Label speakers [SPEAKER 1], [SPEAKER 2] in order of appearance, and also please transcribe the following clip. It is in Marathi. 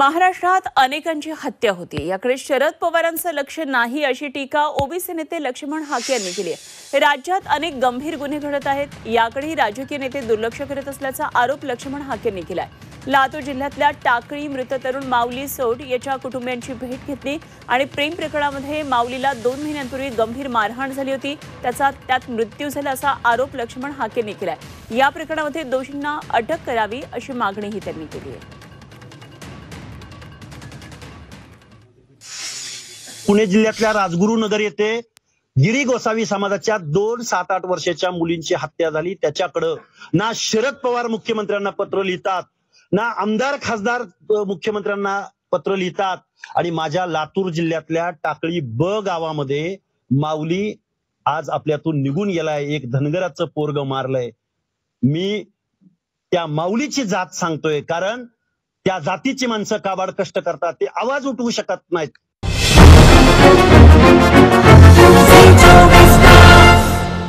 [SPEAKER 1] महाराष्ट्रात अनेकांची हत्या होती, याकडे शरद पवारांचं लक्ष नाही अशी टीका ओबीसी नेते लक्ष्मण हाके यांनी केली आहे। राज्यात अनेक गंभीर गुन्हे घडत आहेत, याकडेही राजकीय नेते दुर्लक्ष करत असल्याचा आरोप लक्ष्मण हाके यांनी केलाय। लातूर जिल्ह्यातल्या टाकळी मृत तरुण माऊली सोड याच्या कुटुंबियांची भेट घेतली आणि प्रेम प्रकरणामध्ये माऊलीला 2 महिन्यांपूर्वी गंभीर मारहाण झाली होती, त्यात मृत्यू झाला असा आरोप लक्ष्मण हाके यांनी केलाय। या प्रकरणामध्ये दोषींना अटक करावी अशी मागणीही त्यांनी केली आहे।
[SPEAKER 2] पुणे जिल्ह्यातल्या राजगुरुनगर येथे गिरी गोसावी समाजाच्या 2 7-8 वर्षाच्या मुलींची हत्या झाली। त्याच्याकडे ना शरद पवार मुख्यमंत्र्यांना पत्र लिहितात, ना आमदार खासदार मुख्यमंत्र्यांना पत्र लिहितात आणि माझ्या लातूर जिल्ह्यातल्या टाकळी ब गावामध्ये माऊली आज आपल्यातून निघून गेलाय। एक धनगराचं पोरग मारलंय। मी त्या माऊलीची जात सांगतोय, कारण त्या जातीची माणसं काबाड कष्ट करतात, ते आवाज उठवू शकत नाहीत।